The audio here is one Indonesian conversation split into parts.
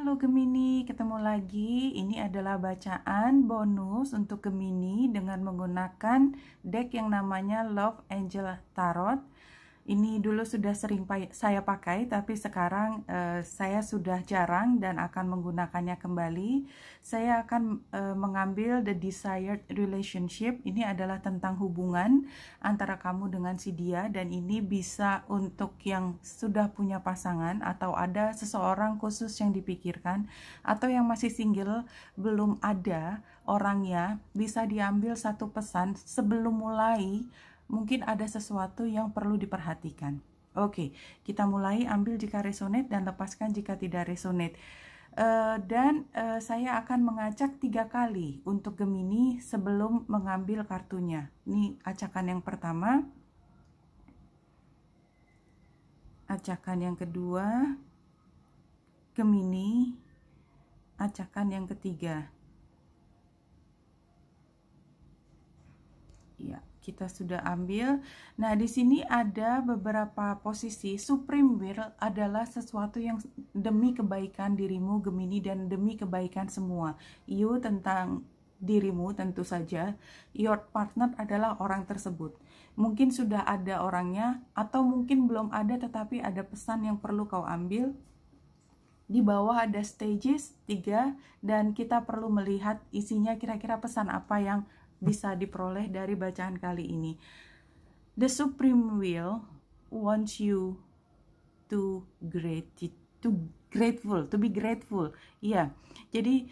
Halo Gemini, ketemu lagi. Ini adalah bacaan bonus untuk Gemini dengan menggunakan deck yang namanya Love Angel Tarot. Ini dulu sudah sering saya pakai, tapi sekarang saya sudah jarang dan akan menggunakannya kembali. Saya akan mengambil The Desired Relationship. Ini adalah tentang hubungan antara kamu dengan si dia, dan ini bisa untuk yang sudah punya pasangan atau ada seseorang khusus yang dipikirkan, atau yang masih single belum ada orangnya. Bisa diambil satu pesan sebelum mulai. Mungkin ada sesuatu yang perlu diperhatikan. Oke, kita mulai. Ambil jika resonate dan lepaskan jika tidak resonate. Saya akan mengacak 3 kali untuk Gemini sebelum mengambil kartunya. Ini acakan yang pertama, acakan yang kedua, Gemini, acakan yang ketiga. Ya, kita sudah ambil. Nah, di sini ada beberapa posisi. Supreme Will adalah sesuatu yang demi kebaikan dirimu, Gemini, dan demi kebaikan semua. You tentang dirimu tentu saja. Your partner adalah orang tersebut. Mungkin sudah ada orangnya, atau mungkin belum ada, tetapi ada pesan yang perlu kau ambil. Di bawah ada stages 3, dan kita perlu melihat isinya kira-kira pesan apa yang bisa diperoleh dari bacaan kali ini. The Supreme Will wants you to be grateful. Iya. Jadi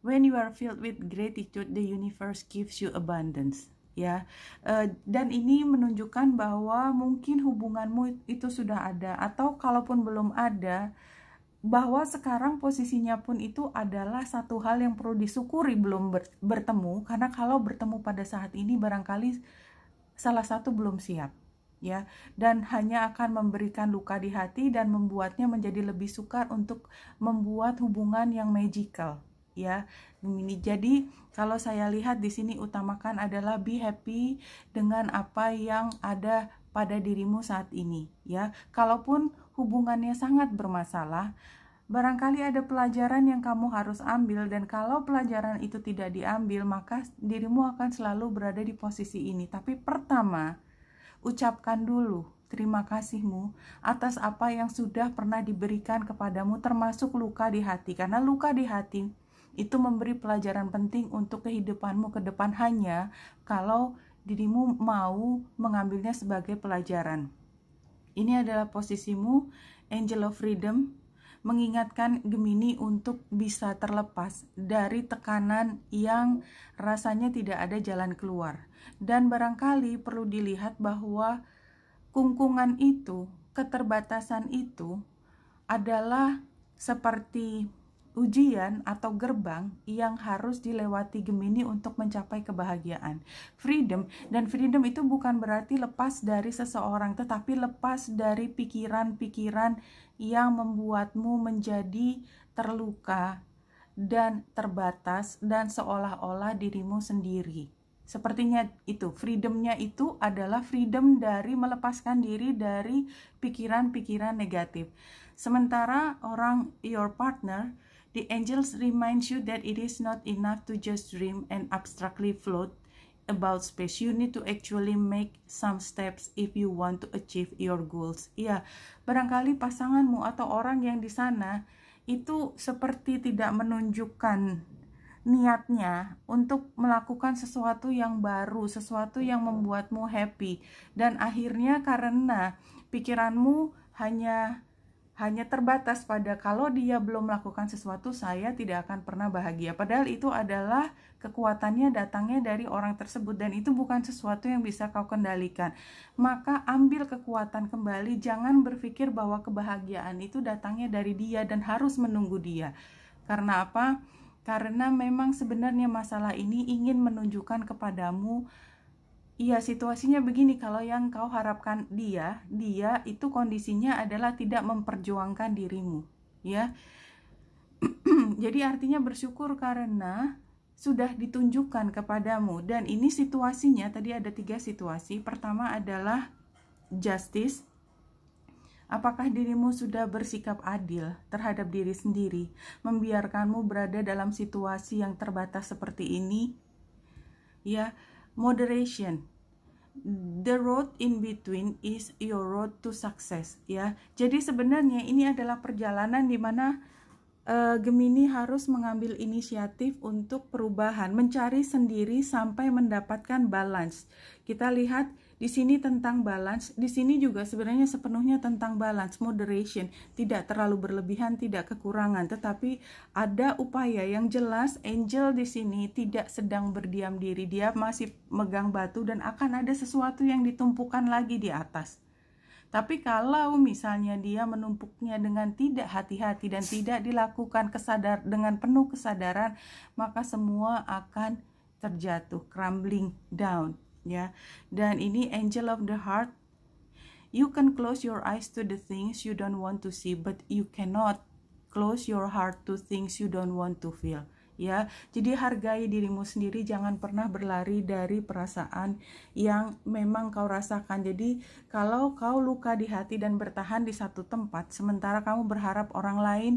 when you are filled with gratitude, the universe gives you abundance. Ya, dan ini menunjukkan bahwa mungkin hubunganmu itu sudah ada, atau kalaupun belum ada, bahwa sekarang posisinya pun itu adalah satu hal yang perlu disyukuri belum bertemu, karena kalau bertemu pada saat ini barangkali salah satu belum siap, ya, dan hanya akan memberikan luka di hati dan membuatnya menjadi lebih sukar untuk membuat hubungan yang magical, ya. Ini jadi kalau saya lihat di sini utamakan adalah be happy dengan apa yang ada pada dirimu saat ini, ya. Kalaupun hubungannya sangat bermasalah, barangkali ada pelajaran yang kamu harus ambil, dan kalau pelajaran itu tidak diambil, maka dirimu akan selalu berada di posisi ini. Tapi pertama, ucapkan dulu terima kasihmu atas apa yang sudah pernah diberikan kepadamu, termasuk luka di hati, karena luka di hati itu memberi pelajaran penting untuk kehidupanmu ke depan, hanya kalau dirimu mau mengambilnya sebagai pelajaran. Ini adalah posisimu, Angel of Freedom, mengingatkan Gemini untuk bisa terlepas dari tekanan yang rasanya tidak ada jalan keluar. Dan barangkali perlu dilihat bahwa kungkungan itu, keterbatasan itu adalah seperti ujian atau gerbang yang harus dilewati Gemini untuk mencapai kebahagiaan. Freedom, dan freedom itu bukan berarti lepas dari seseorang, tetapi lepas dari pikiran-pikiran yang membuatmu menjadi terluka dan terbatas dan seolah-olah dirimu sendiri. Sepertinya itu, freedomnya itu adalah freedom dari melepaskan diri dari pikiran-pikiran negatif. Sementara orang, your partner, the angels reminds you that it is not enough to just dream and abstractly float about space. You need to actually make some steps if you want to achieve your goals. Ya, barangkali pasanganmu atau orang yang di sana itu seperti tidak menunjukkan niatnya untuk melakukan sesuatu yang baru, sesuatu yang membuatmu happy, dan akhirnya karena pikiranmu hanya terbatas pada kalau dia belum melakukan sesuatu, saya tidak akan pernah bahagia. Padahal itu adalah kekuatannya datangnya dari orang tersebut, dan itu bukan sesuatu yang bisa kau kendalikan. Maka ambil kekuatan kembali, jangan berpikir bahwa kebahagiaan itu datangnya dari dia dan harus menunggu dia. Karena apa? Karena memang sebenarnya masalah ini ingin menunjukkan kepadamu, iya, situasinya begini, kalau yang kau harapkan dia itu kondisinya adalah tidak memperjuangkan dirimu, ya. Jadi artinya bersyukur karena sudah ditunjukkan kepadamu, dan ini situasinya tadi ada 3 situasi. Pertama adalah justice, Apakah dirimu sudah bersikap adil terhadap diri sendiri, membiarkanmu berada dalam situasi yang terbatas seperti ini? Ya, moderation. The road in between is your road to success. Ya, jadi sebenarnya ini adalah perjalanan di mana Gemini harus mengambil inisiatif untuk perubahan, mencari sendiri sampai mendapatkan balance. Kita lihat di sini tentang balance, di sini juga sebenarnya sepenuhnya tentang balance, moderation, tidak terlalu berlebihan, tidak kekurangan, tetapi ada upaya yang jelas. Angel di sini tidak sedang berdiam diri, dia masih megang batu dan akan ada sesuatu yang ditumpukan lagi di atas. Tapi kalau misalnya dia menumpuknya dengan tidak hati-hati dan tidak dilakukan dengan penuh kesadaran, maka semua akan terjatuh, crumbling down, ya. Dan ini Angel of the Heart. You can close your eyes to the things you don't want to see, but you cannot close your heart to things you don't want to feel. Ya, jadi hargai dirimu sendiri, jangan pernah berlari dari perasaan yang memang kau rasakan. Jadi kalau kau luka di hati dan bertahan di satu tempat, sementara kamu berharap orang lain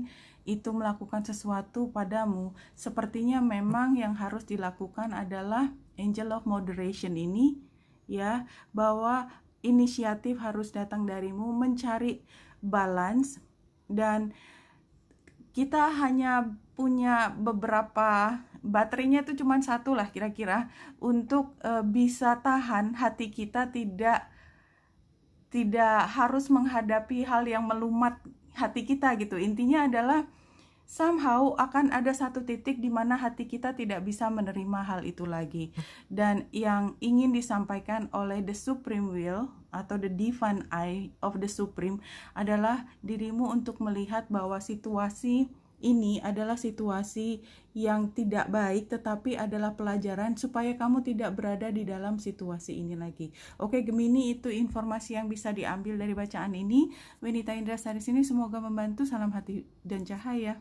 itu melakukan sesuatu padamu, sepertinya memang yang harus dilakukan adalah Angel of Moderation ini, ya, bahwa inisiatif harus datang darimu, mencari balance. Dan kita hanya punya beberapa, baterainya itu cuma satu lah kira-kira, untuk bisa tahan hati kita tidak harus menghadapi hal yang melumat hati kita gitu. Intinya adalah somehow akan ada satu titik di mana hati kita tidak bisa menerima hal itu lagi. Dan yang ingin disampaikan oleh the Supreme Will atau the Divine Eye of the Supreme adalah dirimu untuk melihat bahwa situasi ini adalah situasi yang tidak baik, tetapi adalah pelajaran supaya kamu tidak berada di dalam situasi ini lagi. Oke Gemini, itu informasi yang bisa diambil dari bacaan ini. Wenita Indrasari sini, semoga membantu. Salam hati dan cahaya.